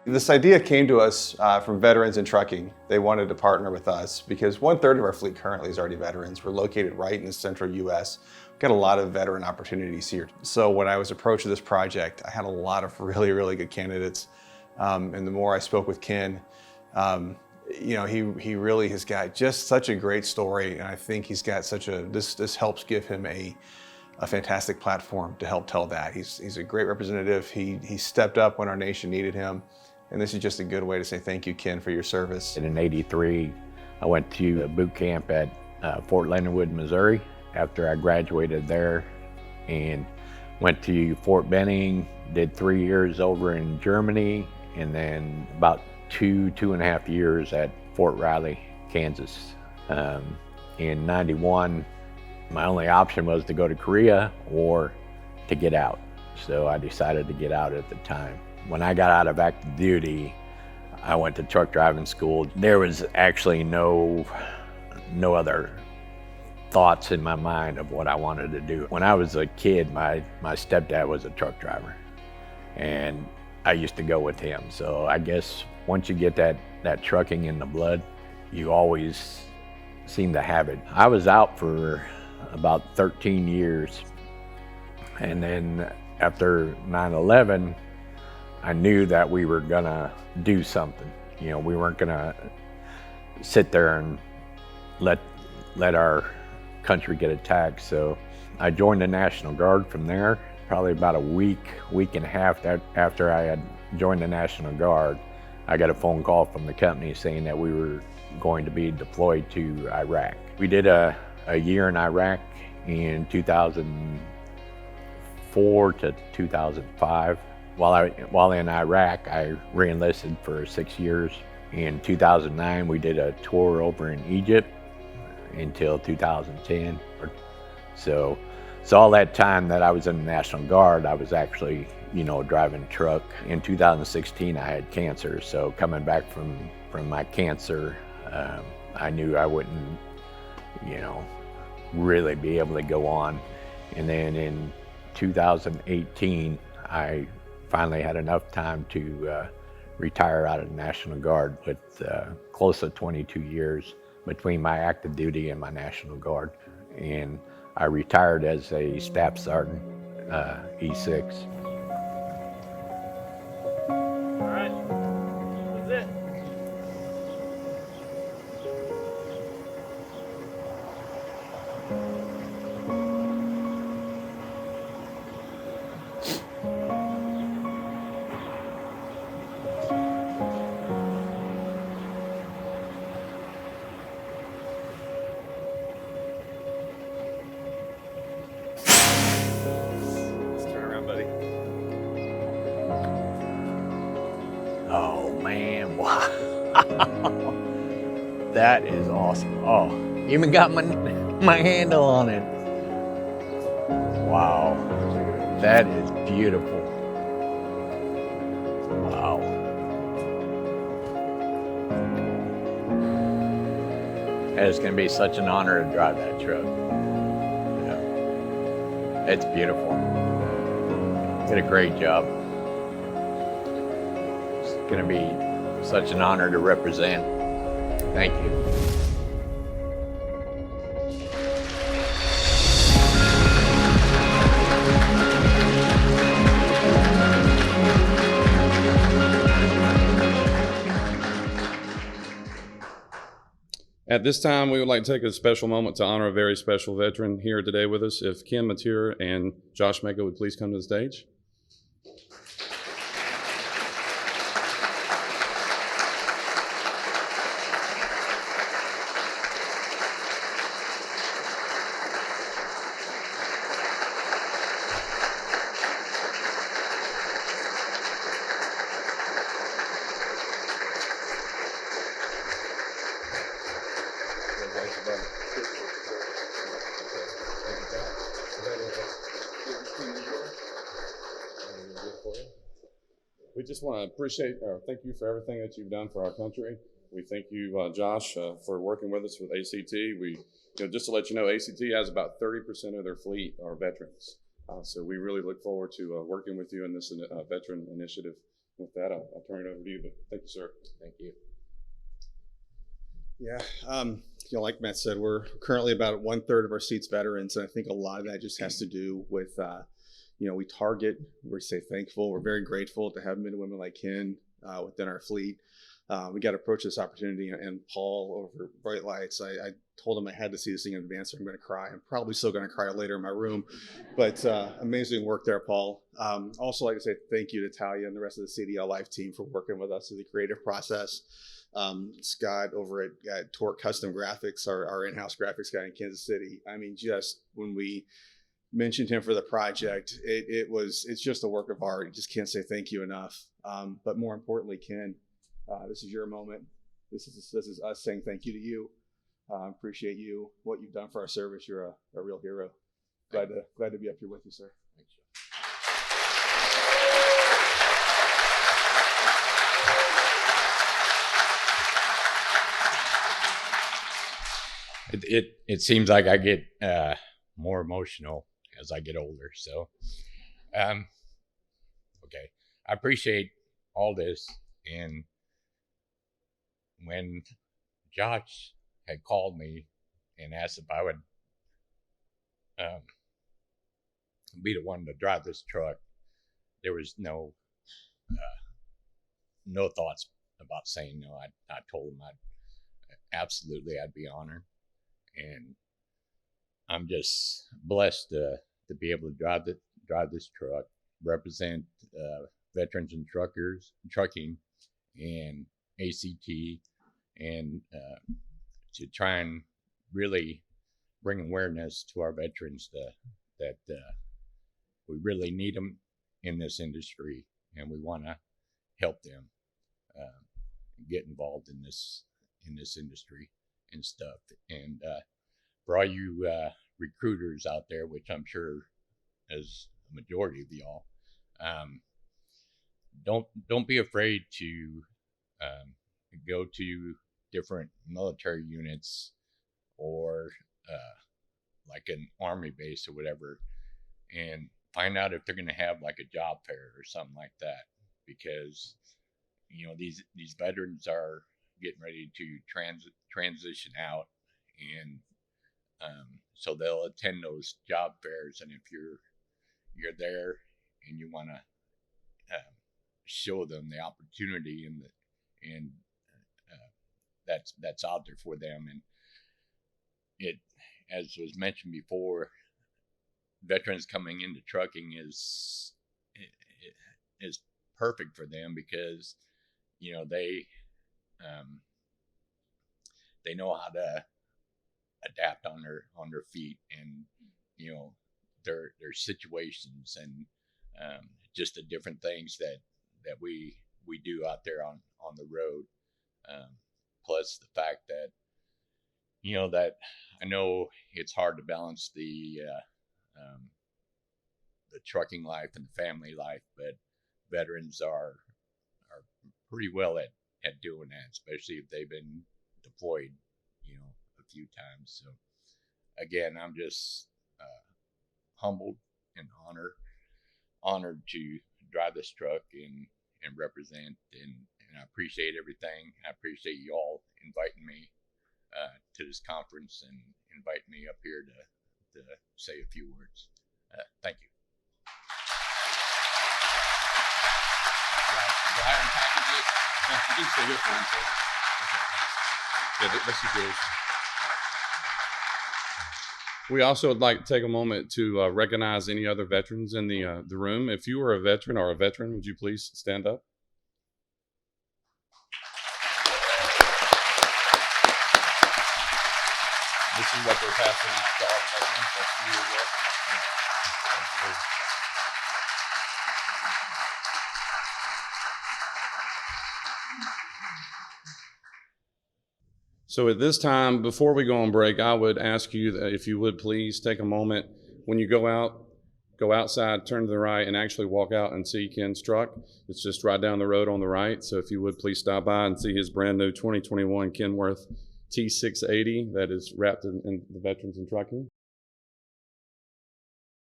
This idea came to us from veterans in trucking. They wanted to partner with us because 1/3 of our fleet currently is already veterans. We're located right in the central US. We've got a lot of veteran opportunities here. So when I was approached with this project, I had a lot of really good candidates. And the more I spoke with Ken, he really has got just such a great story. And I think he's got this helps give him a fantastic platform to help tell that. He's a great representative. He stepped up when our nation needed him. And this is just a good way to say thank you, Ken, for your service. And in '83, I went to boot camp at Fort Leonard Wood, Missouri after I graduated there, and went to Fort Benning, did 3 years over in Germany, and then about two and a half years at Fort Riley, Kansas. In '91, my only option was to go to Korea or to get out. So I decided to get out at the time. When I got out of active duty, I went to truck driving school. There was actually no other thoughts in my mind of what I wanted to do. When I was a kid, my stepdad was a truck driver, and I used to go with him. So I guess once you get that trucking in the blood, you always seem to have it. I was out for about 13 years, and then after 9/11, I knew that we were gonna do something. You know, we weren't gonna sit there and let our country get attacked. So I joined the National Guard from there. Probably about a week and a half after I had joined the National Guard, I got a phone call from the company saying that we were going to be deployed to Iraq. We did a year in Iraq in 2004 to 2005. While in Iraq, I re-enlisted for 6 years. In 2009, we did a tour over in Egypt until 2010. So all that time that I was in the National Guard, I was actually, driving a truck. In 2016, I had cancer. So coming back from my cancer, I knew I wouldn't, really be able to go on. And then in 2018, I finally had enough time to retire out of the National Guard with close to 22 years between my active duty and my National Guard. And I retired as a staff sergeant, E6. All right, that's it. Oh man, wow. That is awesome. Oh, even got my handle on it. Wow, that is beautiful. Wow. It's gonna be such an honor to drive that truck. Yeah. It's beautiful. Did a great job. Going to be such an honor to represent. Thank you. At this time, we would like to take a special moment to honor a very special veteran here today with us. If Ken Mature and Josh Mego would please come to the stage. We just want to appreciate or thank you for everything that you've done for our country. We thank you, Josh, for working with us with ACT. Just to let you know, ACT has about 30% of their fleet are veterans. So we really look forward to working with you in this veteran initiative. With that, I'll turn it over to you, but thank you, sir. Thank you. Yeah, like Matt said, we're currently about 1/3 of our seats veterans, and I think a lot of that just has to do with, we target, we say thankful, we're very grateful to have men and women like Ken within our fleet. We got to approach this opportunity, and Paul over Bright Lights, I told him I had to see this thing in advance or I'm going to cry. I'm probably still going to cry later in my room, but amazing work there, Paul. Also like to say thank you to Talia and the rest of the CDLLife team for working with us through the creative process. Scott over at Torque Custom Graphics, our in-house graphics guy in Kansas City. I mean, just when we mentioned him for the project, it's just a work of art. You just can't say thank you enough. But more importantly, Ken, this is your moment. This is us saying thank you to you. Appreciate you, what you've done for our service. You're a real hero. Glad to be up here with you, sir. Thanks. It seems like I get more emotional as I get older. So, okay, I appreciate all this. And when Josh had called me and asked if I would be the one to drive this truck, there was no thoughts about saying no. I told him I'd be honored. And I'm just blessed to be able to drive this truck, represent veterans and trucking, and ACT, and to try and really bring awareness to our veterans that we really need them in this industry, and we want to help them get involved in this industry and stuff. And for all you recruiters out there, which I'm sure is a majority of y'all, don't be afraid to go to different military units or like an army base or whatever, and find out if they're going to have like a job fair or something like that, because these veterans are getting ready to transition out, and so they'll attend those job fairs. And if you're there and you want to show them the opportunity and that's out there for them, and it, as was mentioned before, veterans coming into trucking is perfect for them, because they know how to adapt on their feet, and their situations, and just the different things that we do out there on the road. Plus the fact that that I know it's hard to balance the trucking life and the family life, but veterans are pretty well at doing that, especially if they've been deployed a few times. So again, I'm just humbled and honored to drive this truck and represent, and I appreciate everything. I appreciate you all inviting me to this conference and inviting me up here to say a few words. Thank you. You can stay here for one second. Yeah, this is yours. We also would like to take a moment to recognize any other veterans in the room. If you are a veteran or a veteran, would you please stand up? This is what they're passing out to all the veterans. That's for you as well. So at this time, before we go on break, I would ask you that if you would please take a moment when you go outside, turn to the right, and actually walk out and see Ken's truck. It's just right down the road on the right. So if you would please stop by and see his brand new 2021 Kenworth T680 that is wrapped in the Veterans in Trucking.